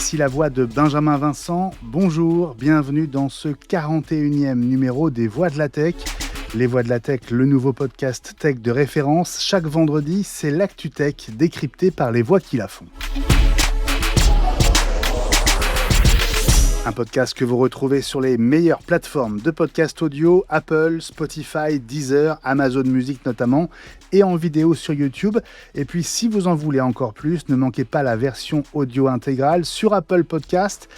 Ici la voix de Benjamin Vincent. Bonjour, bienvenue dans ce 41e numéro des Voix de la Tech. Les Voix de la Tech, le nouveau podcast tech de référence. Chaque vendredi, c'est l'actu tech décrypté par les voix qui la font. Un podcast que vous retrouvez sur les meilleures plateformes de podcast audio, Apple, Spotify, Deezer, Amazon Music notamment, et en vidéo sur YouTube. Et puis si vous en voulez encore plus, ne manquez pas la version audio intégrale sur Apple Podcast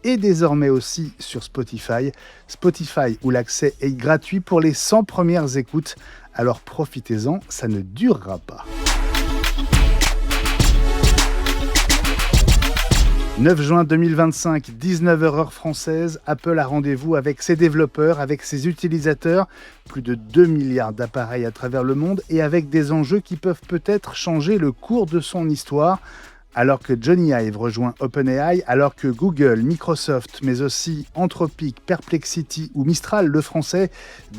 et désormais aussi sur Spotify. Spotify où l'accès est gratuit pour les 100 premières écoutes. Alors profitez-en, ça ne durera pas. 9 juin 2025, 19h heure française, Apple a rendez-vous avec ses développeurs, avec ses utilisateurs, plus de 2 milliards d'appareils à travers le monde et avec des enjeux qui peuvent peut-être changer le cours de son histoire. Alors que Johnny Ive rejoint OpenAI, alors que Google, Microsoft, mais aussi Anthropic, Perplexity ou Mistral, le français,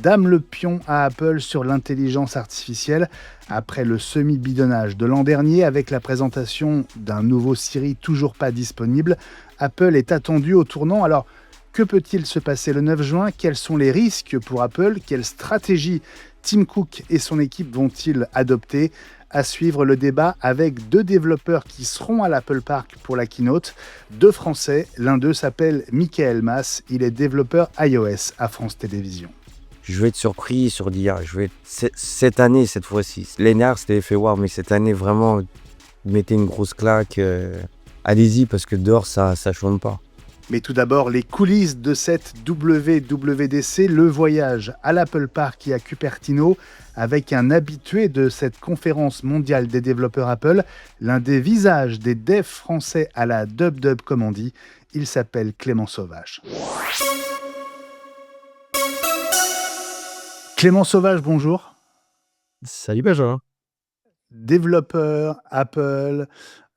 dament le pion à Apple sur l'intelligence artificielle, après le semi-bidonnage de l'an dernier avec la présentation d'un nouveau Siri toujours pas disponible, Apple est attendu au tournant. Alors, que peut-il se passer le 9 juin ? Quels sont les risques pour Apple ? Quelle stratégie Tim Cook et son équipe vont-ils adopter ? À suivre le débat avec deux développeurs qui seront à l'Apple Park pour la keynote, deux Français. L'un d'eux s'appelle Michael Mas, il est développeur iOS à France Télévisions. Je vais être surpris sur l'IA. Cette année, cette fois-ci. L'année dernière, c'était fait wow, mais cette année, vraiment, mettez une grosse claque. Allez-y, parce que dehors, ça chôme pas. Mais tout d'abord, les coulisses de cette WWDC, le voyage à l'Apple Park et à Cupertino, avec un habitué de cette conférence mondiale des développeurs Apple, l'un des visages des devs français à la dub comme on dit, il s'appelle Clément Sauvage. Clément Sauvage, bonjour. Salut Benjamin. Développeur Apple,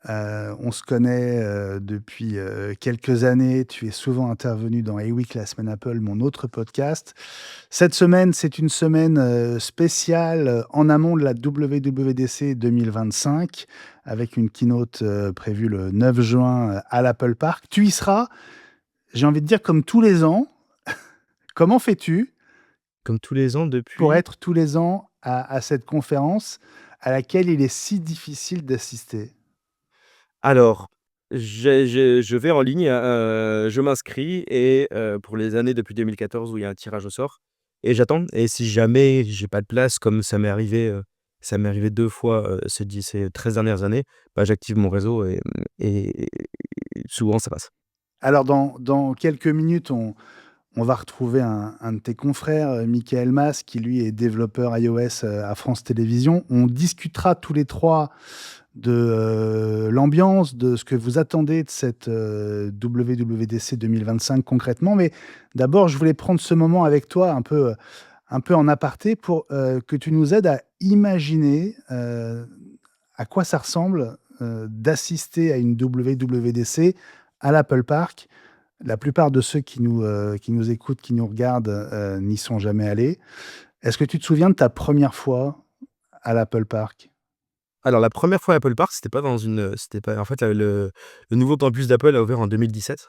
on se connaît depuis quelques années. Tu es souvent intervenu dans A-Week, la semaine Apple, mon autre podcast. Cette semaine, c'est une semaine spéciale en amont de la WWDC 2025, avec une keynote prévue le 9 juin à l'Apple Park. Tu y seras, j'ai envie de dire, comme tous les ans. Comment fais-tu Comme tous les ans depuis... pour être tous les ans à cette conférence à laquelle il est si difficile d'assister ? Alors, je vais en ligne, je m'inscris et pour les années depuis 2014 où il y a un tirage au sort et j'attends. Et si jamais j'ai pas de place, comme ça m'est arrivé 2 fois ces 13 dernières années, bah, j'active mon réseau et souvent ça passe. Alors, dans quelques minutes, on va retrouver un de tes confrères, Michael Mas, qui lui est développeur iOS à France Télévisions. On discutera tous les trois de l'ambiance, de ce que vous attendez de cette WWDC 2025 concrètement. Mais d'abord, je voulais prendre ce moment avec toi un peu en aparté pour que tu nous aides à imaginer à quoi ça ressemble d'assister à une WWDC à l'Apple Park. La plupart de ceux qui nous écoutent, qui nous regardent, n'y sont jamais allés. Est-ce que tu te souviens de ta première fois à l'Apple Park ? Alors la première fois à Apple Park, c'était pas en fait, le nouveau campus d'Apple a ouvert en 2017,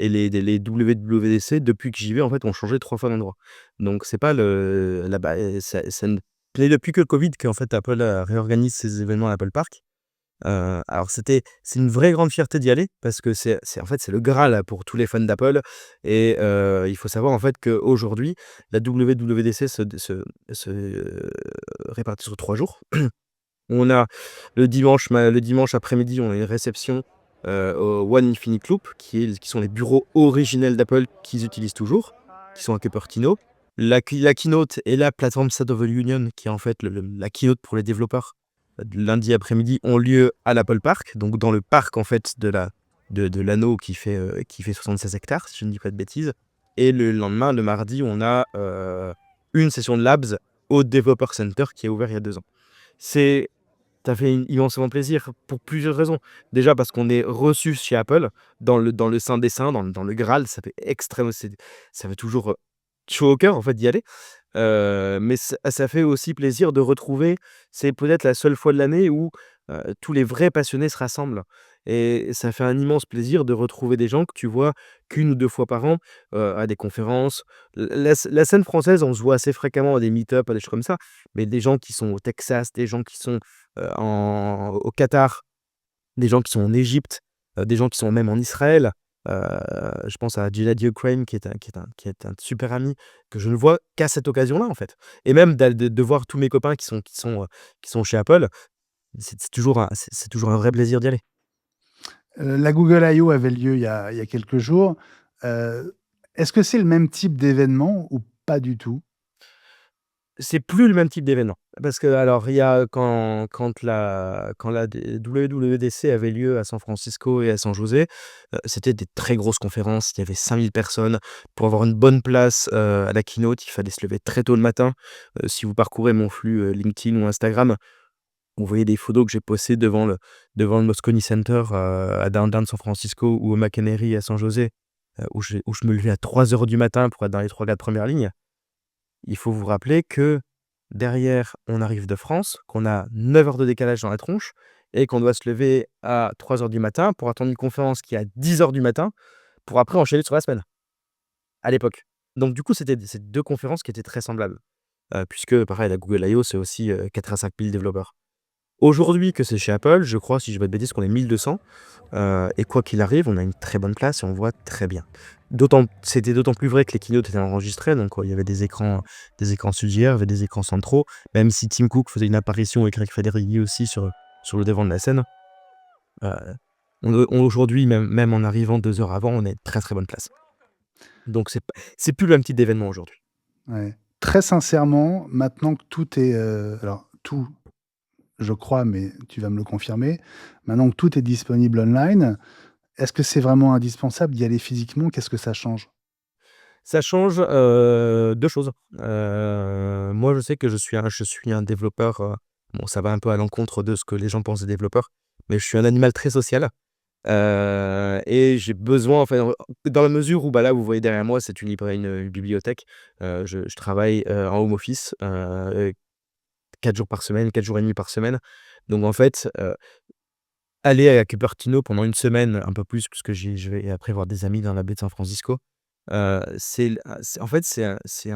et les WWDC depuis que j'y vais, en fait, ont changé 3 fois d'endroit. Donc c'est pas le là-bas, ça ne c'est depuis que le Covid qu'en fait Apple, réorganise ses événements à Apple Park. Alors c'est une vraie grande fierté d'y aller parce que c'est en fait, c'est le graal pour tous les fans d'Apple et il faut savoir en fait qu'aujourd'hui, la WWDC se répartit sur 3 jours. On a le dimanche après-midi, on a une réception, au One Infinite Loop qui sont les bureaux originels d'Apple qu'ils utilisent toujours, qui sont à Cupertino. La keynote et la plateforme State of the Union qui est en fait la keynote pour les développeurs, lundi après-midi ont lieu à l'Apple Park, donc dans le parc en fait de l'anneau qui fait 76 hectares, si je ne dis pas de bêtises. Et le lendemain, le mardi, on a une session de labs au Developer Center qui est ouvert il y a 2 ans. Ça fait immensément plaisir pour plusieurs raisons. Déjà parce qu'on est reçu chez Apple dans le saint des saints, dans le Graal, ça fait toujours chaud au cœur en fait d'y aller. Mais ça fait aussi plaisir de retrouver, c'est peut-être la seule fois de l'année où tous les vrais passionnés se rassemblent. et ça fait un immense plaisir de retrouver des gens que tu vois qu'1 ou 2 fois par an, à des conférences. La scène française, on se voit assez fréquemment à des meet-up, à des choses comme ça, mais des gens qui sont au Texas, des gens qui sont, au Qatar, des gens qui sont en Égypte, des gens qui sont même en Israël. Heu, je pense à Gilad Ukraine qui est un super ami que je ne vois qu'à cette occasion-là, en fait, et même de voir tous mes copains qui sont chez Apple, c'est toujours un vrai plaisir d'y aller. La Google I/O avait lieu il y a quelques jours. Est-ce que c'est le même type d'événement ou pas du tout? C'est plus le même type d'événement. Parce que alors il y a quand la WWDC avait lieu à San Francisco et à San José, c'était des très grosses conférences. Il y avait 5 000 personnes. Pour avoir une bonne place, à la keynote, il fallait se lever très tôt le matin. Si vous parcourez mon flux, LinkedIn ou Instagram, vous voyez des photos que j'ai postées devant le Moscone Center, à downtown San Francisco, ou au McEnery à San José, où je me levais à 3 heures du matin pour être dans les 3-4 premières lignes. Il faut vous rappeler que derrière, on arrive de France, qu'on a 9 heures de décalage dans la tronche et qu'on doit se lever à 3 heures du matin pour attendre une conférence qui est à 10 heures du matin pour après enchaîner sur la semaine, à l'époque. Donc du coup, c'était ces 2 conférences qui étaient très semblables, puisque pareil, la Google I/O, c'est aussi, 4 à 5 000 développeurs. Aujourd'hui que c'est chez Apple, je crois, si je dis pas de bêtises, qu'on est 1 200, et quoi qu'il arrive, on a une très bonne place et on voit très bien. C'était d'autant plus vrai que les keynotes étaient enregistrées, donc il y avait des écrans SUGR, il y avait des écrans centraux, même si Tim Cook faisait une apparition et Craig Federighi aussi sur le devant de la scène. Heu, aujourd'hui, même en arrivant 2 heures avant, on a une très, très bonne place. Donc c'est plus le même type d'événement aujourd'hui. Ouais. Très sincèrement, maintenant que tout est, alors tout, je crois, mais tu vas me le confirmer. Maintenant que tout est disponible online, est-ce que c'est vraiment indispensable d'y aller physiquement? Qu'est-ce que ça change? Ça change, 2 choses. Moi, je sais que je suis un développeur, bon, ça va un peu à l'encontre de ce que les gens pensent des développeurs, mais je suis un animal très social, et j'ai besoin, enfin, dans la mesure où, bah, là, vous voyez derrière moi, c'est une bibliothèque. Je travaille, en home office, 4 jours par semaine, 4 jours et demi par semaine. Donc en fait, aller à Cupertino pendant une semaine, un peu plus, puisque je vais après voir des amis dans la baie de San Francisco, c'est en fait, c'est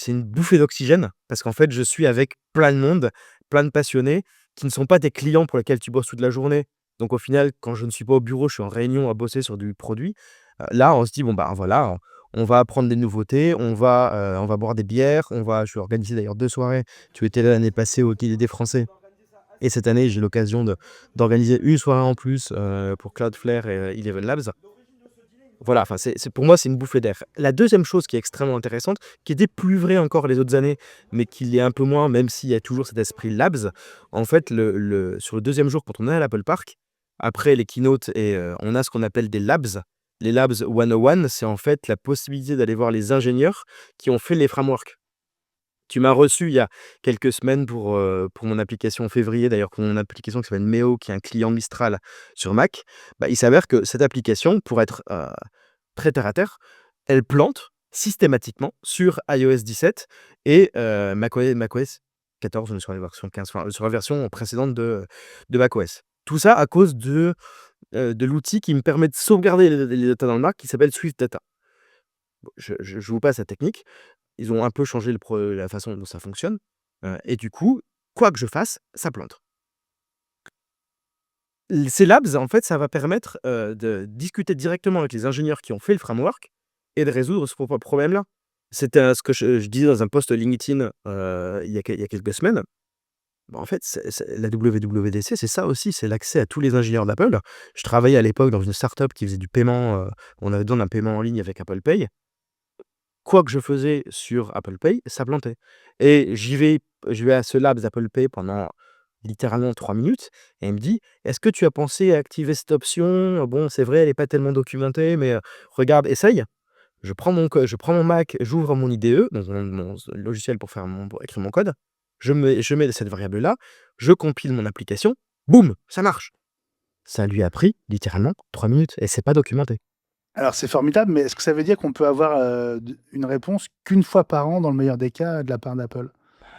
une bouffée d'oxygène parce qu'en fait, je suis avec plein de monde, plein de passionnés qui ne sont pas tes clients pour lesquels tu bosses toute la journée. Donc au final, quand je ne suis pas au bureau, je suis en réunion à bosser sur du produit. Là, on se dit: «Bon, bah, voilà, on va apprendre des nouveautés, on va boire des bières, je vais organiser d'ailleurs 2 soirées». Tu étais là l'année passée au Guide des Français, et cette année, j'ai l'occasion d'organiser une soirée en plus, pour Cloudflare et Eleven Labs. Voilà, enfin, pour moi, c'est une bouffée d'air. La deuxième chose qui est extrêmement intéressante, qui était plus vraie encore les autres années, mais qui l'est un peu moins, même s'il y a toujours cet esprit labs, en fait, sur le deuxième jour, quand on est à l'Apple Park, après les keynotes, et on a ce qu'on appelle des labs. Les labs 101, c'est en fait la possibilité d'aller voir les ingénieurs qui ont fait les frameworks. Tu m'as reçu il y a quelques semaines pour mon application en février, d'ailleurs, pour mon application qui s'appelle Meo, qui est un client Mistral sur Mac. Bah, il s'avère que cette application, pour être, très terre à terre, elle plante systématiquement sur iOS 17 et macOS 14, on est sur la version 15, enfin, sur la version précédente de macOS. Tout ça à cause de l'outil qui me permet de sauvegarder les datas dans le Mac, qui s'appelle Swift Data. Bon, je vous passe la technique. Ils ont un peu changé la façon dont ça fonctionne, et du coup, quoi que je fasse, ça plante. Ces labs, en fait, ça va permettre, de discuter directement avec les ingénieurs qui ont fait le framework et de résoudre ce problème-là. C'était, ce que je disais dans un post LinkedIn, il y a quelques semaines. Bah, en fait, la WWDC, c'est ça aussi, c'est l'accès à tous les ingénieurs d'Apple. Je travaillais à l'époque dans une startup qui faisait du paiement, on avait besoin d'un paiement en ligne avec Apple Pay. Quoi que je faisais sur Apple Pay, ça plantait, et je vais à ce labs Apple Pay pendant littéralement 3 minutes, et elle me dit: «Est-ce que tu as pensé à activer cette option? Bon, c'est vrai, elle est pas tellement documentée, mais regarde, essaye». Je prends mon Mac, j'ouvre mon IDE, donc mon logiciel pour écrire mon code. Je mets cette variable-là, je compile mon application, boum, ça marche. Ça lui a pris littéralement 3 minutes et c'est pas documenté. Alors c'est formidable, mais est-ce que ça veut dire qu'on peut avoir, une réponse qu'une fois par an, dans le meilleur des cas, de la part d'Apple?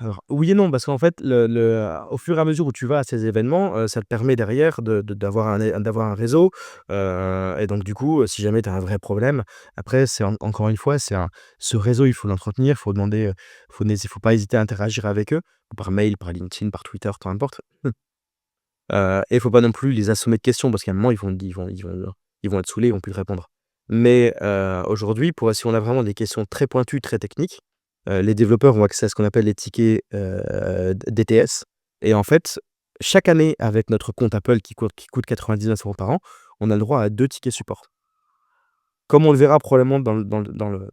Alors, oui et non, parce qu'en fait, au fur et à mesure où tu vas à ces événements, ça te permet derrière d'avoir un réseau, et donc du coup, si jamais tu as un vrai problème, après c'est encore une fois, ce réseau, il faut l'entretenir, faut pas hésiter à interagir avec eux, par mail, par LinkedIn, par Twitter, peu importe. Et il faut pas non plus les assommer de questions parce qu'à un moment, ils vont être saoulés, ils vont plus te répondre. Mais aujourd'hui, si on a vraiment des questions très pointues, très techniques, les développeurs ont accès à ce qu'on appelle les tickets, DTS. Et en fait, chaque année, avec notre compte Apple qui coûte 99 € par an, on a le droit à 2 tickets support. Comme on le verra probablement dans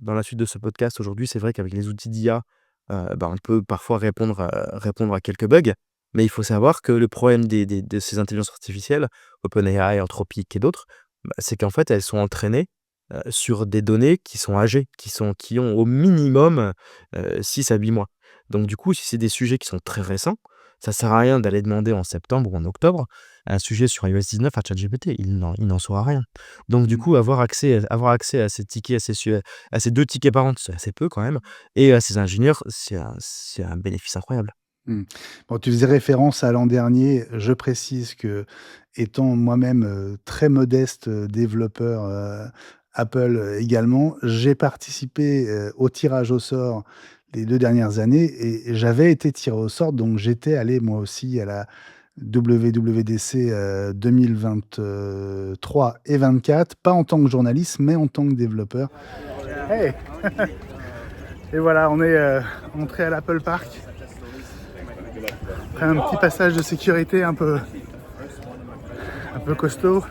la suite de ce podcast aujourd'hui, c'est vrai qu'avec les outils d'IA, on peut parfois répondre à quelques bugs. Mais il faut savoir que le problème de ces intelligences artificielles, OpenAI, Anthropic et d'autres, c'est qu'en fait, elles sont entraînées, sur des données qui sont âgées, qui ont au minimum, 6 à 8 mois. Donc du coup, si c'est des sujets qui sont très récents, ça sert à rien d'aller demander en septembre ou en octobre un sujet sur iOS 19 à ChatGPT. Il n'en saura rien. Donc du Mmh. coup, avoir accès à ces tickets, à ces 2 tickets par an, c'est assez peu quand même, et à ces ingénieurs, c'est un bénéfice incroyable. Mmh. Bon, tu faisais référence à l'an dernier. Je précise que, étant moi-même, très modeste, développeur, Apple, également, j'ai participé, au tirage au sort les 2 dernières années et j'avais été tiré au sort, donc j'étais allé moi aussi à la WWDC, 2023 et 24, pas en tant que journaliste, mais en tant que développeur. Hey! Et voilà, on est, entré à l'Apple Park. Après un petit passage de sécurité un peu costaud,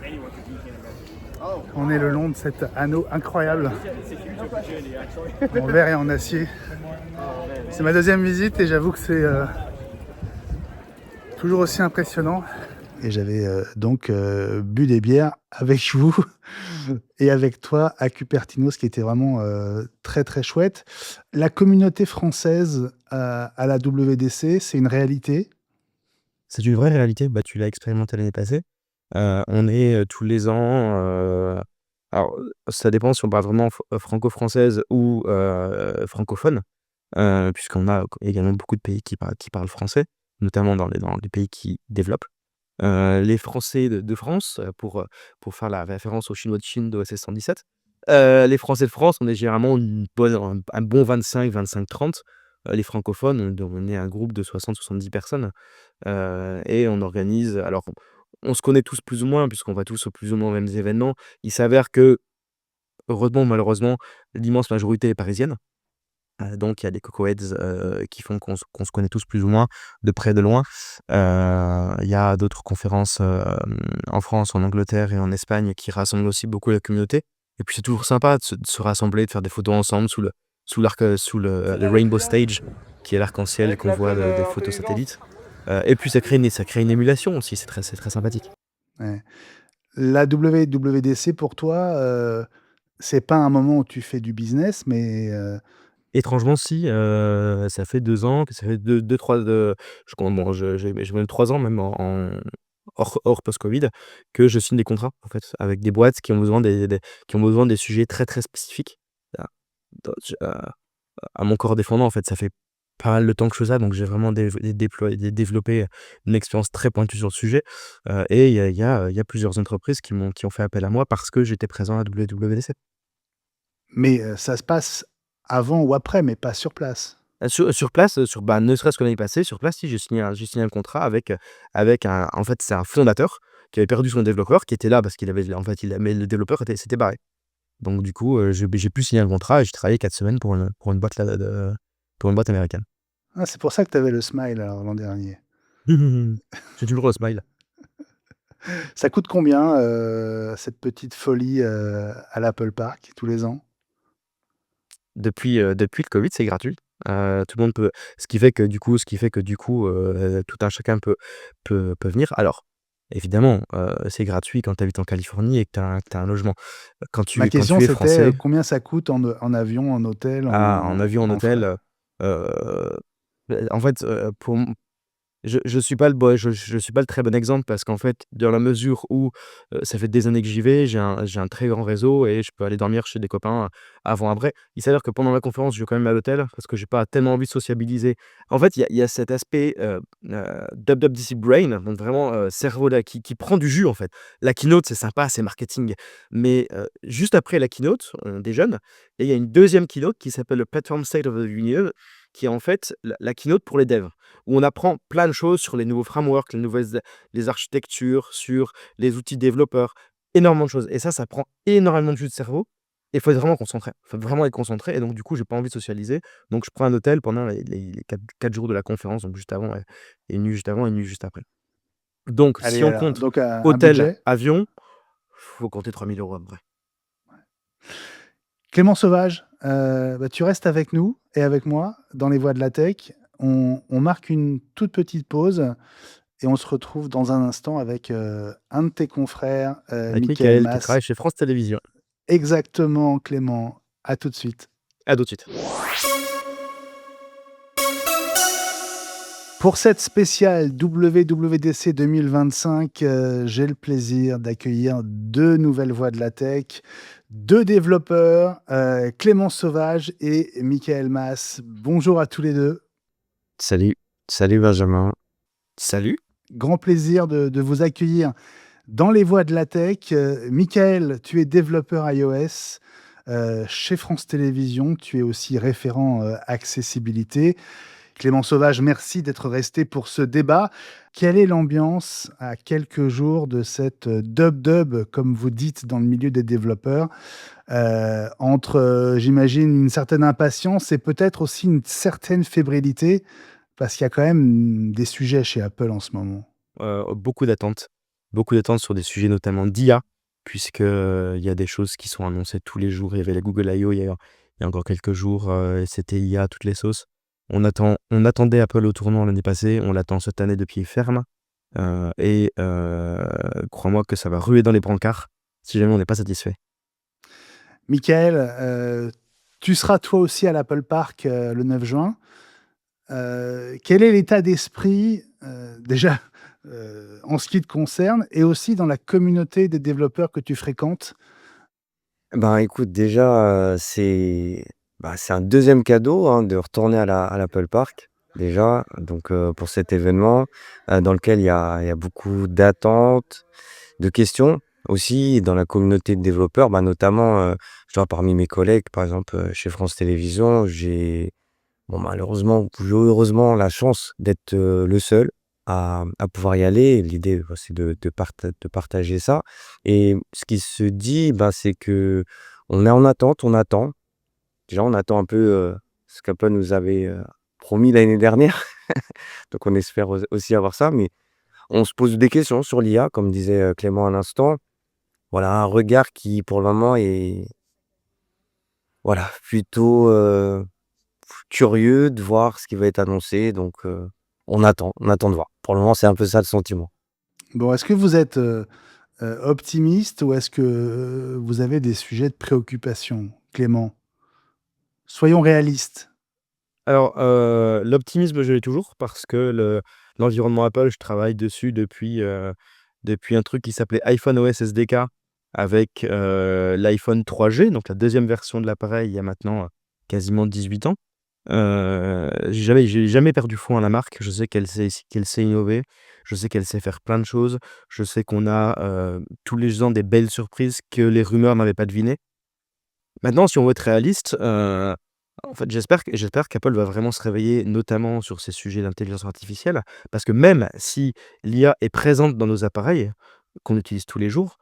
on est le long de cet anneau incroyable en verre et en acier. C'est ma deuxième visite et j'avoue que c'est toujours aussi impressionnant. Et j'avais donc bu des bières avec vous et avec toi à Cupertino, ce qui était vraiment très très chouette. La communauté française à la WDC, c'est une réalité. C'est une vraie réalité, tu l'as expérimenté l'année passée. On est, tous les ans, alors, ça dépend si on parle vraiment franco-française ou francophone, puisqu'on a également beaucoup de pays qui parlent français, notamment dans les pays qui développent. Les Français de France, pour faire la référence aux Chinois de Chine d'OSS 117, les Français de France, on est généralement un bon 25-30. Les francophones, on est un groupe de 60-70 personnes, et on organise alors on se connaît tous plus ou moins puisqu'on va tous plus ou moins aux mêmes événements. Il s'avère que, heureusement ou malheureusement, l'immense majorité est parisienne. Donc il y a des coco-heads, qui font qu'on se connaît tous plus ou moins, de près, de loin. Il y a d'autres conférences, en France, en Angleterre et en Espagne qui rassemblent aussi beaucoup la communauté. Et puis c'est toujours sympa de se rassembler, de faire des photos ensemble sous le Rainbow Stage, qui est l'arc-en-ciel qu'on voit des photos satellites. Et puis ça crée une émulation aussi, c'est très sympathique. Ouais. La WWDC pour toi, c'est pas un moment où tu fais du business, mais Étrangement si, ça fait 2 ans, que ça fait 2-3, je compte bon, j'ai même 3 ans même hors post-covid, que je signe des contrats, en fait, avec des boîtes qui ont besoin des sujets très, très spécifiques. Ah, dans à mon corps défendant, en fait, ça fait pas mal de temps que je fais ça, donc j'ai vraiment développé une expérience très pointue sur le sujet, et il y a plusieurs entreprises qui ont fait appel à moi parce que j'étais présent à la WWDC. ça se passe avant ou après, mais pas sur place? Sur place, ne serait-ce que l'année passée, sur place, si j'ai signé un contrat avec en fait, c'est un fondateur qui avait perdu son développeur, qui était là parce qu'il avait en fait, mais le développeur s'était barré. Donc du coup, j'ai pu signer un contrat et j'ai travaillé 4 semaines pour une boîte là pour une boîte américaine. Ah, c'est pour ça que tu avais le smile alors l'an dernier. J'ai toujours le smile. Ça coûte combien, cette petite folie, à l'Apple Park tous les ans? Depuis le covid, c'est gratuit. Tout le monde peut ce qui fait que du coup, tout un chacun peut venir. Alors, évidemment, c'est gratuit quand tu habites en Californie et que tu as un logement. Quand Ma tu quand question tu es c'était, français, combien ça coûte en avion, en hôtel, en avion, en en frais? hôtel, en fait, Je suis pas le boy, je suis pas le très bon exemple parce qu'en fait, dans la mesure où, ça fait des années que j'y vais, j'ai un très grand réseau et je peux aller dormir chez des copains avant, après. Il s'avère que pendant la conférence, je vais quand même à l'hôtel parce que j'ai pas tellement envie de sociabiliser. En fait, il y a cet aspect, Dub Dub DC Brain, donc vraiment, cerveau là qui prend du jus, en fait. La keynote, c'est sympa, c'est marketing, mais juste après la keynote, on déjeune et il y a une deuxième keynote qui s'appelle le Platform State of the Union, qui est en fait la keynote pour les devs où on apprend plein de choses sur les nouveaux frameworks, les architectures, sur les outils développeurs, énormément de choses. Et ça prend énormément de jus de cerveau. Et il faut être vraiment concentré. Il faut vraiment être concentré. Et donc, du coup, j'ai pas envie de socialiser. Donc, je prends un hôtel pendant les 4 jours de la conférence, donc juste avant, et une nuit juste avant, et une nuit juste après. Donc, si Allez, on alors, compte donc un hôtel, budget. avion, faut compter 3 000 € à peu près. Clément Sauvage, tu restes avec nous et avec moi dans les voies de la tech. On marque une toute petite pause et on se retrouve dans un instant avec un de tes confrères, Avec Michael Michael qui Mas. travaille chez France Télévisions. Exactement, Clément. À tout de suite. À tout de suite. Pour cette spéciale WWDC 2025, j'ai le plaisir d'accueillir deux nouvelles voix de la tech, deux développeurs, Clément Sauvage et Michael Mas. Bonjour à tous les deux. Salut, salut Benjamin. Salut. Grand plaisir de vous accueillir dans les voies de la tech. Michael, tu es développeur iOS chez France Télévisions. Tu es aussi référent accessibilité. Clément Sauvage, merci d'être resté pour ce débat. Quelle est l'ambiance à quelques jours de cette dub-dub, comme vous dites dans le milieu des développeurs, entre, j'imagine, une certaine impatience et peut-être aussi une certaine fébrilité, parce qu'il y a quand même des sujets chez Apple en ce moment. Beaucoup d'attentes. Beaucoup d'attentes sur des sujets notamment d'IA, puisque, il y a des choses qui sont annoncées tous les jours. Il y avait la Google I.O. Il y a encore quelques jours, et c'était IA à toutes les sauces. On attendait Apple au tournant l'année passée, on l'attend cette année de pied ferme, et crois-moi que ça va ruer dans les brancards si jamais on n'est pas satisfait. Michael, tu seras toi aussi à l'Apple Park le 9 juin. Quel est l'état d'esprit, déjà, en ce qui te concerne et aussi dans la communauté des développeurs que tu fréquentes? Ben, écoute, déjà, c'est un deuxième cadeau, hein, de retourner à l'Apple Park, déjà, donc pour cet événement, dans lequel il y a beaucoup d'attentes, de questions aussi dans la communauté de développeurs, bah, notamment, je vois parmi mes collègues, par exemple, chez France Télévisions, j'ai bon, malheureusement ou heureusement la chance d'être, le seul à pouvoir y aller. L'idée, bah, c'est de partager ça et ce qui se dit, bah, c'est qu'on est en attente, on attend. Déjà, on attend un peu, ce qu'Apple nous avait, promis l'année dernière. Donc on espère aussi avoir ça, mais on se pose des questions sur l'IA, comme disait, Clément à l'instant. Voilà, un regard qui, pour le moment, est voilà, plutôt, curieux de voir ce qui va être annoncé, donc on attend de voir. Pour le moment, c'est un peu ça le sentiment. Bon, est-ce que vous êtes, optimiste ou est-ce que, vous avez des sujets de préoccupation, Clément? Soyons réalistes. Alors, l'optimisme, je l'ai toujours parce que l'environnement Apple, je travaille dessus depuis un truc qui s'appelait iPhone OS SDK avec, l'iPhone 3G, donc la deuxième version de l'appareil, il y a maintenant, quasiment 18 ans. J'ai jamais perdu foi en la marque. Je sais qu'elle sait innover. Je sais qu'elle sait faire plein de choses. Je sais qu'on a, tous les ans des belles surprises que les rumeurs n'avaient pas devinées. Maintenant, si on veut être réaliste, en fait, j'espère qu'Apple va vraiment se réveiller, notamment sur ces sujets d'intelligence artificielle. Parce que même si l'IA est présente dans nos appareils, qu'on utilise tous les jours,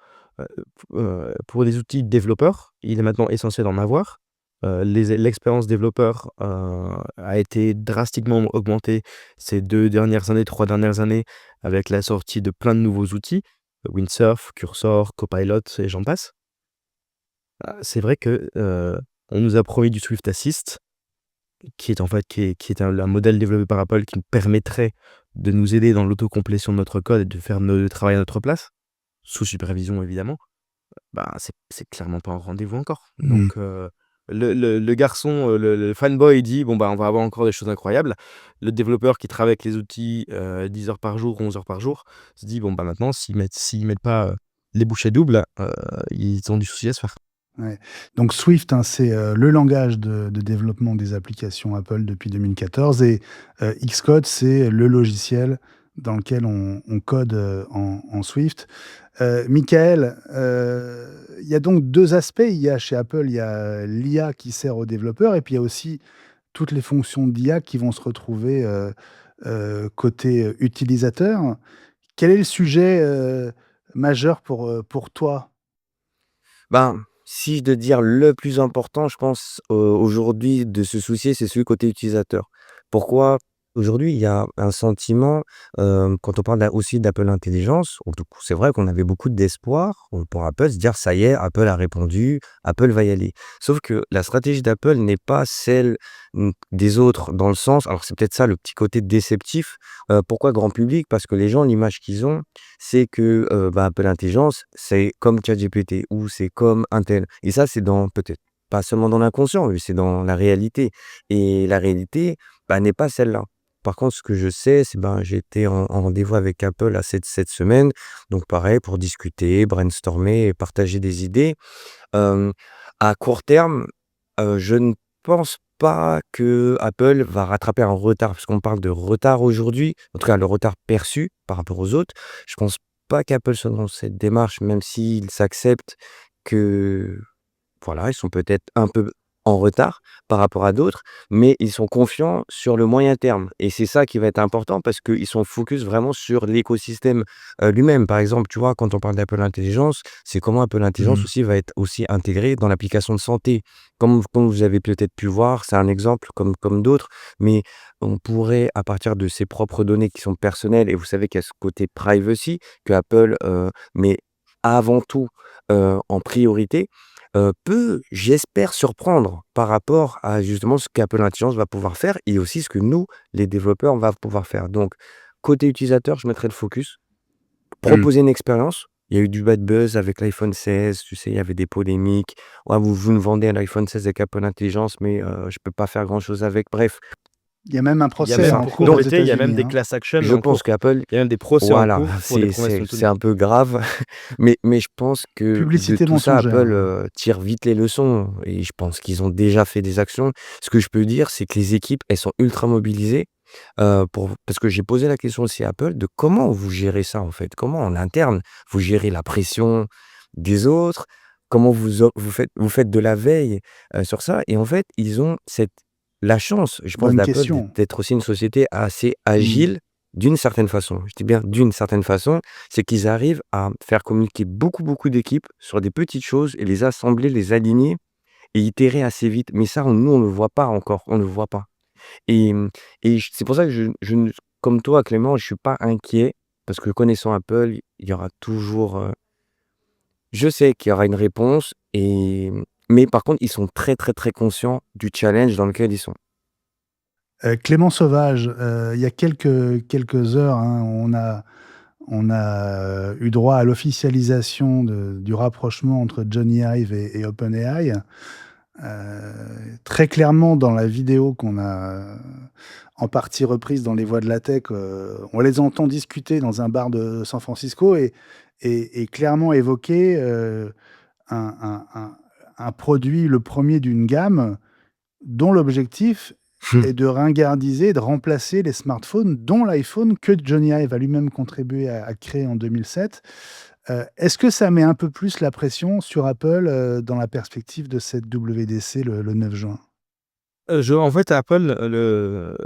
heu, pour des outils développeurs, il est maintenant essentiel d'en avoir. L'expérience développeur, a été drastiquement augmentée ces 2 dernières années, 3 dernières années, avec la sortie de plein de nouveaux outils, Windsurf, Cursor, Copilot et j'en passe. C'est vrai que, on nous a promis du Swift Assist, qui est en fait qui est un modèle développé par Apple qui nous permettrait de nous aider dans l'autocomplétion de notre code et de faire le travail à notre place, sous supervision évidemment. C'est clairement pas un rendez-vous encore. Mmh. Donc Le garçon, le fanboy dit: «Bon, bah, on va avoir encore des choses incroyables». Le développeur qui travaille avec les outils, 10 heures par jour, 11 heures par jour, se dit: «Bon, bah, maintenant s'ils mettent pas, les bouchées doubles, ils ont du souci à se faire». Ouais. Donc Swift, hein, c'est le langage de développement des applications Apple depuis 2014 et Xcode, c'est le logiciel dans lequel on code en Swift. Michael, il y a donc deux aspects. Il y a chez Apple, il y a l'IA qui sert aux développeurs et puis il y a aussi toutes les fonctions d'IA qui vont se retrouver côté utilisateur. Quel est le sujet majeur pour toi? Ben, si je dois dire le plus important, je pense, aujourd'hui de se soucier, c'est celui côté utilisateur. Pourquoi? Aujourd'hui, il y a un sentiment, quand on parle aussi d'Apple Intelligence, donc c'est vrai qu'on avait beaucoup d'espoir, pour Apple, se dire: «Ça y est, Apple a répondu, Apple va y aller». Sauf que la stratégie d'Apple n'est pas celle, des autres dans le sens alors c'est peut-être ça le petit côté déceptif. Pourquoi grand public? Parce que les gens, l'image qu'ils ont, c'est que, bah, Apple Intelligence, c'est comme ChatGPT ou c'est comme Intel et ça, c'est dans peut-être pas seulement dans l'inconscient, mais c'est dans la réalité et la réalité, bah, n'est pas celle-là. Par contre, ce que je sais, c'est, ben, j'ai été en rendez-vous avec Apple là cette semaine, donc pareil pour discuter, brainstormer et partager des idées. Hem, à court terme, je ne pense pas que Apple va rattraper un retard, parce qu'on parle de retard aujourd'hui, en tout cas le retard perçu par rapport aux autres. Je pense pas qu'Apple soit dans cette démarche, même s'ils s'acceptent que voilà, ils sont peut-être un peu en retard par rapport à d'autres, mais ils sont confiants sur le moyen terme et c'est ça qui va être important parce qu'ils sont focus vraiment sur l'écosystème, lui-même. Par exemple, tu vois, quand on parle d'Apple Intelligence, c'est comment Apple Intelligence Mmh. aussi va être aussi intégré dans l'application de santé. Comme vous avez peut-être pu voir, c'est un exemple comme d'autres, mais on pourrait, à partir de ses propres données qui sont personnelles et vous savez qu'il y a ce côté privacy que Apple, met avant tout, en priorité, peut, j'espère, surprendre par rapport à justement ce qu'Apple Intelligence va pouvoir faire et aussi ce que nous, les développeurs, on va pouvoir faire. Donc, côté utilisateur, je mettrai le focus. Mmh. Proposer une expérience. Il y a eu du bad buzz avec l'iPhone 16, tu sais, il y avait des polémiques. Ouais, vous me vendez un iPhone 16 avec Apple Intelligence, mais je peux pas faire grand-chose avec. Bref, Il y a même un Il y a procès c'est même, ça. en pour cours aux Donc, compléter, il y a même États-Unis, des hein. class action je en pense cours. qu'Apple, Il y a même des procès en voilà, cours pour des c'est promesses c'est non c'est tenues. un peu grave, mais je pense que de Publicité tout ça, mensongère, Apple, hein. tire vite les leçons et je pense qu'ils ont déjà fait des actions. Ce que je peux dire, c'est que les équipes, elles sont ultra mobilisées, parce que j'ai posé la question aussi à Apple de comment vous gérez ça, en fait? Comment en interne, vous gérez la pression des autres? Comment vous faites de la veille, sur ça? Et en fait, ils ont la chance, je pense, Bonne d'Apple question. d'être aussi une société assez Mmh. agile d'une certaine façon. Je dis bien d'une certaine façon, c'est qu'ils arrivent à faire communiquer beaucoup, beaucoup d'équipes sur des petites choses et les assembler, les aligner et itérer assez vite. Mais ça, nous, on ne le voit pas encore, on ne le voit pas. Et c'est pour ça que je ne comme toi, Clément, je suis pas inquiet parce que connaissant Apple, il y aura toujours, je sais qu'il y aura une réponse mais par contre, ils sont très, très, très conscients du challenge dans lequel ils sont. Clément Sauvage, il y a quelques heures, hein, on a eu droit à l'officialisation du rapprochement entre Johnny Ive et OpenAI. Très clairement dans la vidéo qu'on a en partie reprise dans Les Voix de la Tech, on les entend discuter dans un bar de San Francisco et clairement évoquer, un un un un produit, le premier d'une gamme dont l'objectif est de ringardiser, de remplacer les smartphones, dont l'iPhone que Jony Ive a lui-même contribué à créer en 2007. Est-ce que ça met un peu plus la pression sur Apple, dans la perspective de cette WWDC le 9 juin? En fait, Apple,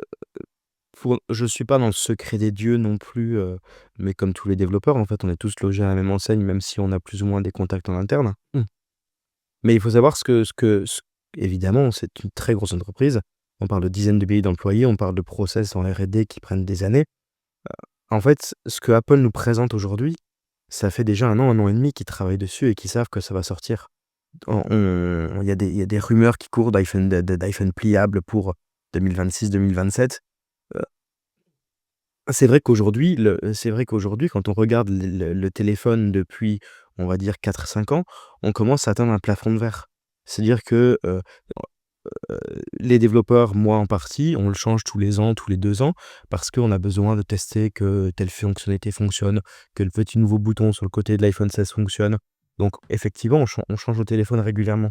je suis pas dans le secret des dieux non plus, mais comme tous les développeurs, en fait, on est tous logés à la même enseigne, même si on a plus ou moins des contacts en interne. Mais il faut savoir évidemment, c'est une très grosse entreprise. On parle de dizaines de milliers d'employés, on parle de process en R&D qui prennent des années. En fait, ce que Apple nous présente aujourd'hui, ça fait déjà un an et demi qu'ils travaillent dessus et qu'ils savent que ça va sortir. Il y a des rumeurs qui courent d'iPhone pliable pour 2026-2027. C'est vrai qu'aujourd'hui, quand on regarde le téléphone depuis, on va dire 4-5 ans, on commence à atteindre un plafond de verre. C'est-à-dire que, les développeurs, moi en partie, on le change tous les ans, tous les 2 ans, parce qu'on a besoin de tester que telle fonctionnalité fonctionne, que le petit nouveau bouton sur le côté de l'iPhone 16 fonctionne. Donc effectivement, on change nos téléphones régulièrement.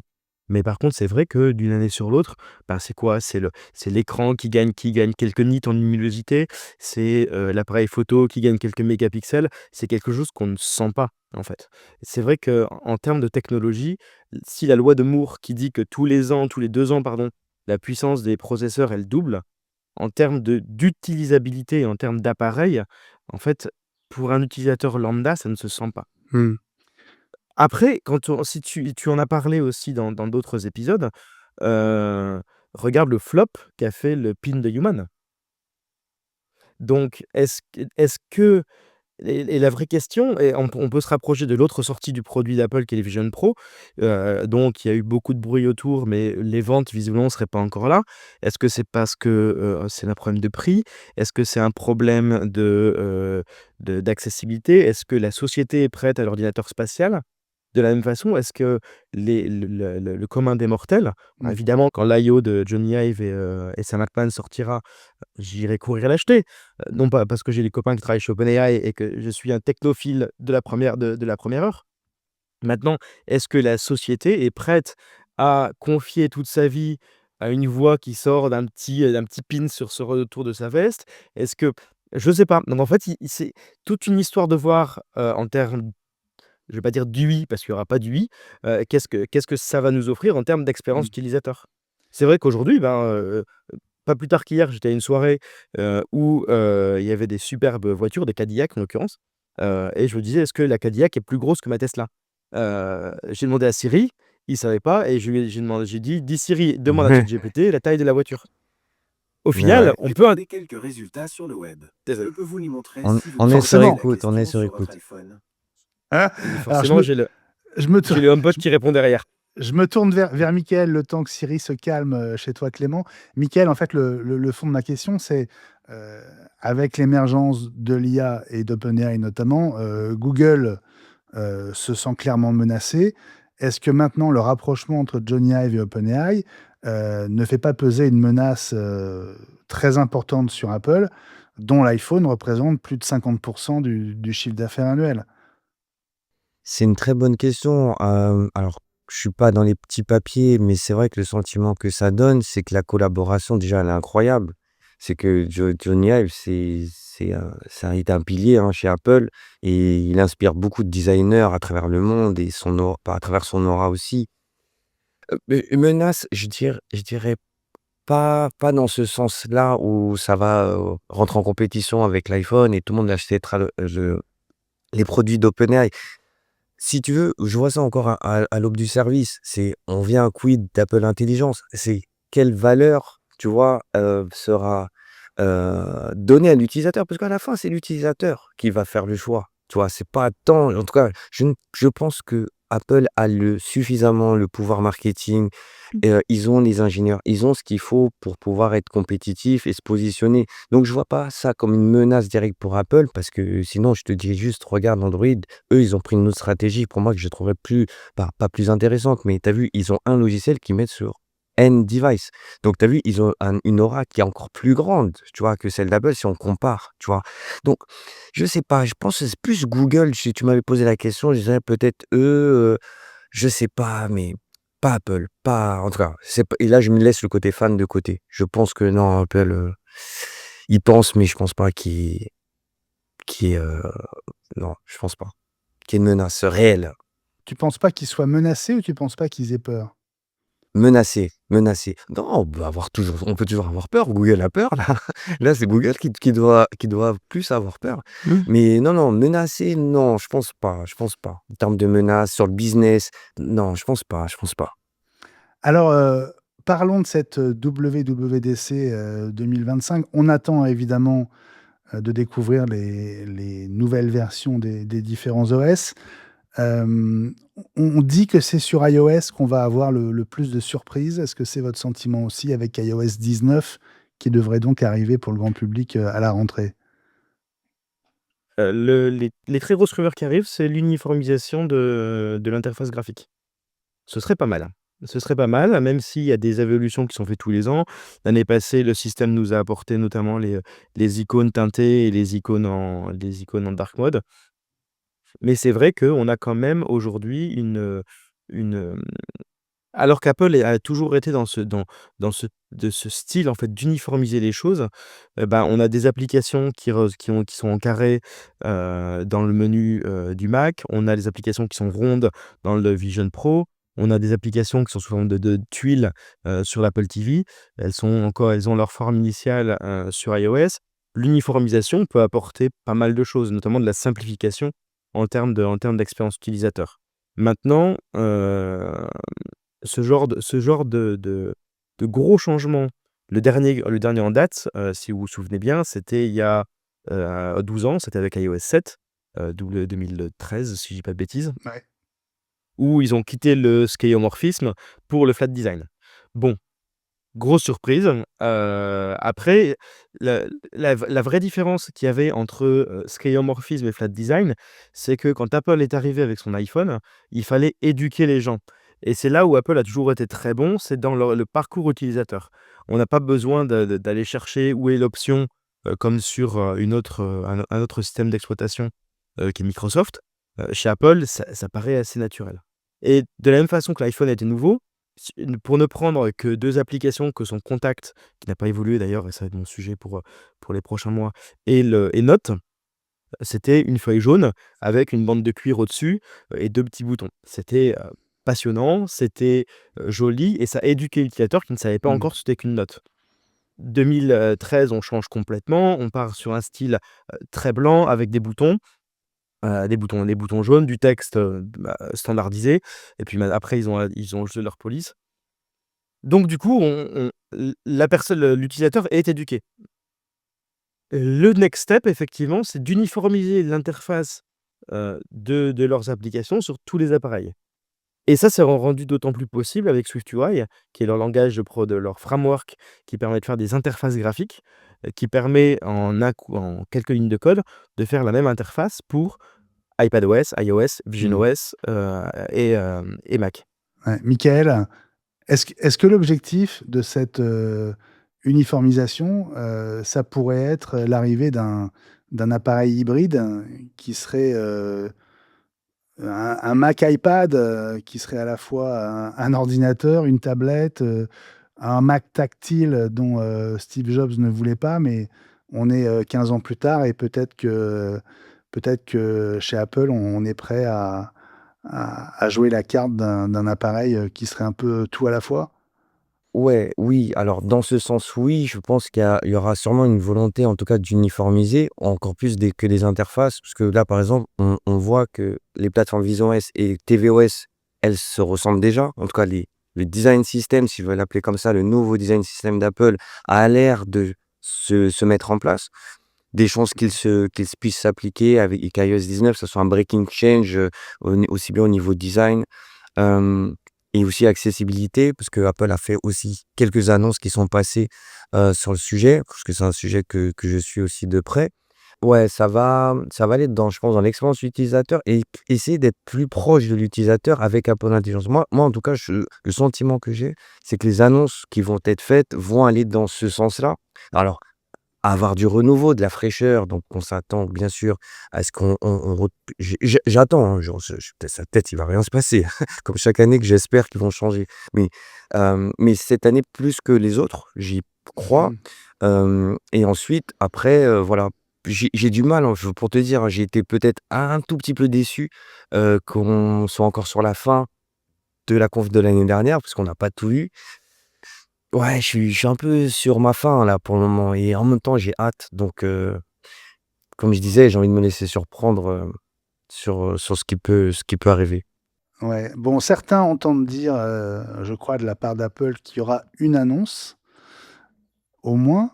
Mais par contre, c'est vrai que d'une année sur l'autre, bah, c'est quoi? C'est l'écran qui gagne quelques nits en luminosité, c'est, l'appareil photo qui gagne quelques mégapixels. C'est quelque chose qu'on ne sent pas, en fait. C'est vrai qu'en termes de technologie, si la loi de Moore qui dit que tous les 2 ans, pardon, la puissance des processeurs, elle double, en termes d'utilisabilité et en termes d'appareil, en fait, pour un utilisateur lambda, ça ne se sent pas. Mmh. Après, quand on si tu en as parlé aussi dans d'autres épisodes, heu, regarde le flop qu'a fait le Pin de Human. Donc est-ce que et la vraie question et on peut se rapprocher de l'autre sortie du produit d'Apple qui est le Vision Pro, donc il y a eu beaucoup de bruit autour, mais les ventes visiblement ne seraient pas encore là. Est-ce que c'est parce que, c'est un problème de prix? Est-ce que c'est un problème d'accessibilité? Est-ce que la société est prête à l'ordinateur spatial? De la même façon, est-ce que le commun des mortels, Mmh. évidemment quand l'IO de Johnny Ive et Sam Altman sortira, j'irai courir l'acheter. Non pas parce que j'ai des copains qui travaillent chez OpenAI et que je suis un technophile de la première heure. Maintenant, est-ce que la société est prête à confier toute sa vie à une voix qui sort d'un petit pin sur ce retour de sa veste? Est-ce que je sais pas. Donc en fait, c'est toute une histoire de voir, en termes, je vais pas dire d'UI parce qu'il y aura pas d'UI, qu'est-ce que ça va nous offrir en termes d'expérience Mmh. utilisateur? C'est vrai qu'aujourd'hui, ben, pas plus tard qu'hier, j'étais à une soirée, où, il y avait des superbes voitures, des Cadillac en l'occurrence, et je me disais: «Est-ce que la Cadillac est plus grosse que ma Tesla?» J'ai demandé à Siri, il savait pas et j'ai dit: «Dis Siri, demande à ChatGPT la taille de la voiture». Au Ouais, final, ouais. on peut ind quelques résultats sur le web. désolé. Je peux vous les montrer On si vous on me est sur posez la Forcément. écoute, on est question sur sur votre écoute. iPhone. Hein? Et Alors forcément, je me tour j'ai le HomePod qui répond derrière. je me tourne vers Mickaël le temps que Siri se calme, chez toi Clément. Mickaël, en fait, le fond de ma question, c'est, heu, avec l'émergence de l'IA et d'OpenAI notamment, Google, se sent clairement menacé. Est-ce que maintenant le rapprochement entre Johnny Ive et OpenAI, ne fait pas peser une menace, très importante sur Apple, dont l'iPhone représente plus de 50 du chiffre d'affaires annuel? C'est une très bonne question. Alors, je suis pas dans les petits papiers, mais c'est vrai que le sentiment que ça donne, c'est que la collaboration, déjà, elle est incroyable. C'est que Johnny Ive, il est un pilier, hein, chez Apple et il inspire beaucoup de designers à travers le monde et à travers son aura aussi. Mais une menace, je dirais pas dans ce sens-là où ça va, rentrer en compétition avec l'iPhone et tout le monde achètera les produits d'OpenAI. Si tu veux, je vois ça encore à l'aube du service. C'est on vient quid d'Apple Intelligence? C'est quelle valeur, tu vois, sera, donnée à l'utilisateur? Parce qu'à la fin, c'est l'utilisateur qui va faire le choix, tu vois? C'est pas tant en tout cas, je pense que Apple a suffisamment le pouvoir marketing, ils ont les ingénieurs, ils ont ce qu'il faut pour pouvoir être compétitifs et se positionner. Donc je vois pas ça comme une menace directe pour Apple parce que sinon je te dis juste: «Regarde Android, eux, ils ont pris une autre stratégie pour moi que je trouverais pas plus intéressante, mais tu as vu, ils ont un logiciel qu'ils mettent sur N device. Donc tu as vu, ils ont une aura qui est encore plus grande, tu vois, que celle d'Apple si on compare, tu vois? Donc je sais pas, je pense que c'est plus Google, si tu m'avais posé la question, je dirais peut-être eux, je sais pas, mais pas Apple, pas en tout cas, c'est p et là je me laisse le côté fan de côté. Je pense que non, Apple, ils pensent, mais je pense pas qu'il y ait, non, je pense pas, qu'il y ait une menace réelle. Tu penses pas qu'ils soient menacés ou tu penses pas qu'ils aient peur? Menacé, menacé. Non, on peut toujours avoir peur. Google a peur là. Là, c'est Google qui doit plus avoir peur. Mmh. Mais non, non, menacé, non, je pense pas, je pense pas. En termes de menaces sur le business, non, je pense pas, je pense pas. Alors, parlons de cette, WWDC, 2025. On attend évidemment, de découvrir les nouvelles versions des différents OS. On dit que c'est sur iOS qu'on va avoir le plus de surprises. Est-ce que c'est votre sentiment aussi avec iOS 19 qui devrait donc arriver pour le grand public, à la rentrée? Les très grosses rumeurs qui arrivent, c'est l'uniformisation de l'interface graphique. Ce serait pas mal, hein. Ce serait pas mal, même s'il y a des évolutions qui sont faites tous les ans. L'année passée, le système nous a apporté notamment les icônes teintées et les icônes en dark mode. Mais c'est vrai qu'on a quand même aujourd'hui une, alors qu'Apple a toujours été dans ce style en fait d'uniformiser les choses, bah, on a des applications qui sont en carré, dans le menu, du Mac. On a des applications qui sont rondes dans le Vision Pro. On a des applications qui sont sous forme de tuiles, sur l'Apple TV. Elles ont leur forme initiale, sur iOS. L'uniformisation peut apporter pas mal de choses, notamment de la simplification en termes d'expérience utilisateur. Maintenant, ce genre de gros changements, le dernier en date, si vous vous souvenez bien, c'était il y a, 12 ans, c'était avec iOS 7, 2013 si je dis pas de bêtises, Ouais. où ils ont quitté le skeuomorphisme pour le flat design. Bon, grosse surprise, après la vraie différence qu'il y avait entre, skeuomorphisme et flat design, c'est que quand Apple est arrivé avec son iPhone, il fallait éduquer les gens et c'est là où Apple a toujours été très bon, c'est dans le parcours utilisateur. On n'a pas besoin d'aller chercher où est l'option, comme sur, un autre système d'exploitation, qui est Microsoft. Chez Apple, ça paraît assez naturel et de la même façon que l'iPhone était nouveau, pour ne prendre que 2 applications que sont Contact, qui n'a pas évolué d'ailleurs et ça va être mon sujet pour les prochains mois et Notes, c'était une feuille jaune avec une bande de cuir au-dessus, et 2 petits boutons. C'était, passionnant, c'était, joli et ça éduquait l'utilisateur qui ne savait pas Mmh. encore ce qu'était qu'une note. 2013, on change complètement, on part sur un style, très blanc avec des boutons jaunes, du texte, standardisé et puis après ils ont ajouté leur police. Donc du coup, la personne, l'utilisateur est éduqué. Le next step effectivement, c'est d'uniformiser l'interface, de leurs applications sur tous les appareils et ça, c'est rendu d'autant plus possible avec SwiftUI, qui est leur langage de leur framework qui permet de faire des interfaces graphiques, qui permet en quelques lignes de code, de faire la même interface pour iPadOS, iOS, Mmh. visionOS, et Mac. Ouais. Michael, est-ce que l'objectif de cette, uniformisation, ça pourrait être l'arrivée d'un appareil hybride qui serait, un Mac iPad, qui serait à la fois un ordinateur, une tablette, un Mac tactile dont, Steve Jobs ne voulait pas, mais on est, 15 ans plus tard et peut-être que chez Apple, on est prêt à jouer la carte d'un appareil, qui serait un peu tout à la fois? Ouais, oui, alors dans ce sens, oui, je pense qu'il y aura sûrement une volonté, en tout cas, d'uniformiser encore plus que des interfaces. Parce que là, par exemple, on voit que les plateformes VisOS et tvOS, elles se ressemblent déjà. En tout cas, le design system, si je veux l'appeler comme ça, le nouveau design system d'Apple a l'air de se mettre en place. Des chances qu'ils puissent s'appliquer avec iOS 19, que ce soit un breaking change, aussi bien au niveau design. Hem et aussi accessibilité, parce que Apple a fait aussi quelques annonces qui sont passées, sur le sujet, parce que c'est un sujet que je suis aussi de près. Ouais, ça va aller dans je pense, dans l'expérience utilisateur et essayer d'être plus proche de l'utilisateur avec Apple Intelligence. Moi, en tout cas, le sentiment que j'ai, c'est que les annonces qui vont être faites vont aller dans ce sens-là. Alors avoir du renouveau, de la fraîcheur, donc on s'attend bien sûr à ce qu'on ret j'attends, hein, genre peut-être il va rien se passer, comme chaque année que j'espère qu'ils vont changer. Mais cette année plus que les autres, j'y crois, Mmh. et ensuite après, voilà, j'ai du mal, hein, pour te dire, hein, j'ai été peut-être un tout petit peu déçu, qu'on soit encore sur la fin de la conf de l'année dernière, parce qu'on n'a pas tout eu. Ouais, je suis un peu sur ma faim là pour le moment et en même temps j'ai hâte donc comme je disais, j'ai envie de me laisser surprendre, sur ce qui peut arriver. Ouais. Bon, certains entendent dire, je crois de la part d'Apple, qu'il y aura une annonce, au moins.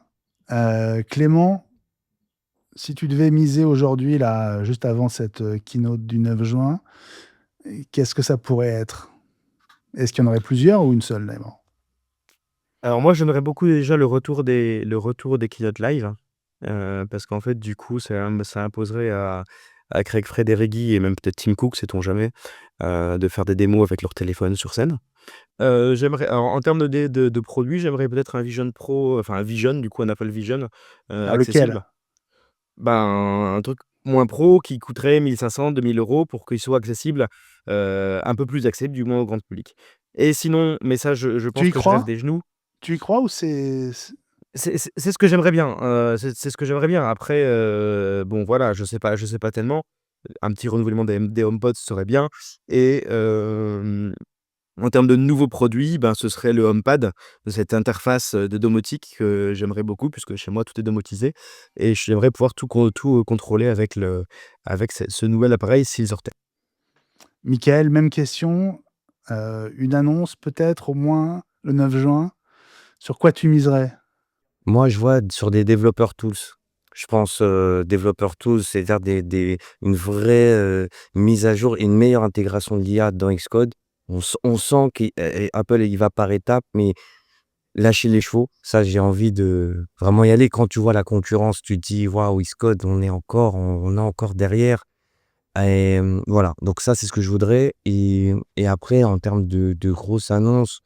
Clément, si tu devais miser aujourd'hui, là, juste avant cette, keynote du 9 juin, qu'est-ce que ça pourrait être? Est-ce qu'il y en aurait plusieurs ou une seule, d'ailleurs? Alors moi, j'aimerais beaucoup déjà le retour des keynote live, parce qu'en fait, du coup, ça imposerait à Craig Federighi et même peut-être Tim Cook, sait-on jamais, de faire des démos avec leur téléphone sur scène. J'aimerais alors en termes de produits, j'aimerais peut-être un Vision Pro, enfin un Vision, du coup un Apple Vision, Lequel? accessible. Ben, un truc moins pro qui coûterait 1 500-2 000 € pour qu'il soit accessible, un peu plus accessible du moins au grand public. Et sinon, mais ça je Tu pense y que je rêve crois? des genoux. Tu y crois ou c'est C'est ce que j'aimerais bien, c'est ce que j'aimerais bien. Après, bon voilà, je sais pas tellement. Un petit renouvellement des HomePod serait bien et en termes de nouveaux produits, ben, ce serait le HomePad, cette interface, de domotique que j'aimerais beaucoup puisque chez moi tout est domotisé et j'aimerais pouvoir tout contrôler avec ce nouvel appareil s'il sortait. Michael, même question. Une annonce peut-être au moins le 9 juin? Sur quoi tu miserais? Moi, je vois sur des développeurs tools. Je pense, développeurs tools, c'est-à-dire une vraie, mise à jour et une meilleure intégration de l'IA dans Xcode. On sent qu'Apple, il va par étapes, mais lâcher les chevaux, ça, j'ai envie de vraiment y aller. Quand tu vois la concurrence, tu te dis: «Waouh, Xcode, on est encore derrière» et voilà. Donc ça, c'est ce que je voudrais et après en termes de grosses annonces,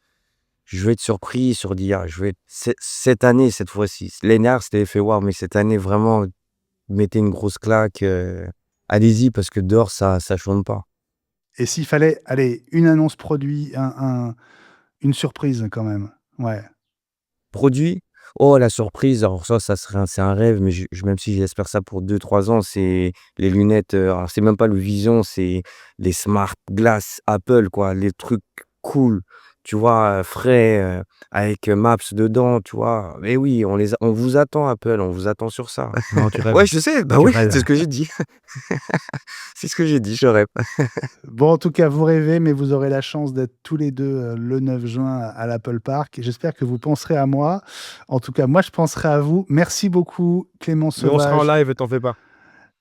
je vais être surpris sur l'IA. Je vais être cette année, cette fois-ci. L'année dernière, c'était l'effet waouh, mais cette année, vraiment, mettez une grosse claque, allez-y parce que dehors, ça chôme pas. Et s'il fallait, allez, une annonce produit, une surprise quand même? Ouais. Produit, oh la surprise, alors ça serait c'est un rêve, mais même si j'espère ça pour 2-3 ans, c'est les lunettes, alors c'est même pas le Vision, c'est les smart glass Apple quoi, les trucs cool, tu vois? Frais, avec, Maps dedans, tu vois? Mais oui, on vous attend Apple, on vous attend sur ça. Non, tu rêves, Ouais, je sais, bah tu oui, rêves. c'est ce que j'ai dit. C'est ce que j'ai dit, je rêve. Bon, en tout cas, vous rêvez, mais vous aurez la chance d'être tous les 2 le 9 juin à l'Apple Park et j'espère que vous penserez à moi. En tout cas, moi, je penserai à vous. Merci beaucoup, Clément Mais on sera en Sauvage. live, t'en fais pas.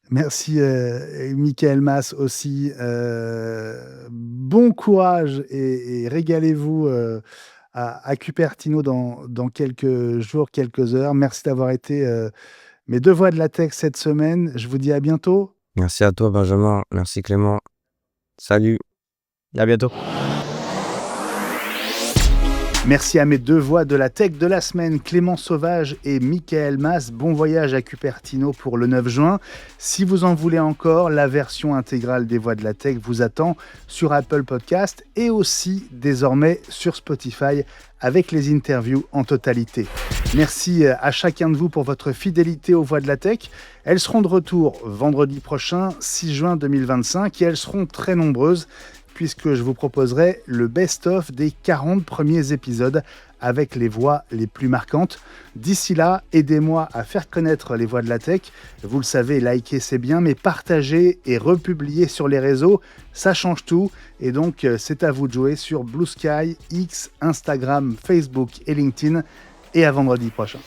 Merci, et Michael Mas aussi. Bon courage et régalez-vous, à Cupertino dans quelques jours, quelques heures. Merci d'avoir été, mes 2 voix de la tech cette semaine. Je vous dis à bientôt. Merci à toi Benjamin, merci Clément. Salut. À bientôt. Merci à mes 2 voix de la tech de la semaine, Clément Sauvage et Michael Mas. Bon voyage à Cupertino pour le 9 juin. Si vous en voulez encore, la version intégrale des voix de la tech vous attend sur Apple Podcast et aussi désormais sur Spotify avec les interviews en totalité. Merci à chacun de vous pour votre fidélité aux voix de la tech. Elles seront de retour vendredi prochain, 6 juin 2025, et elles seront très nombreuses, puisque je vous proposerai le best-of des 40 premiers épisodes avec les voix les plus marquantes. D'ici là, aidez-moi à faire connaître les voix de la tech. Vous le savez, liker c'est bien, mais partager et republier sur les réseaux, ça change tout. Et donc, c'est à vous de jouer sur Blue Sky, X, Instagram, Facebook et LinkedIn. Et à vendredi prochain.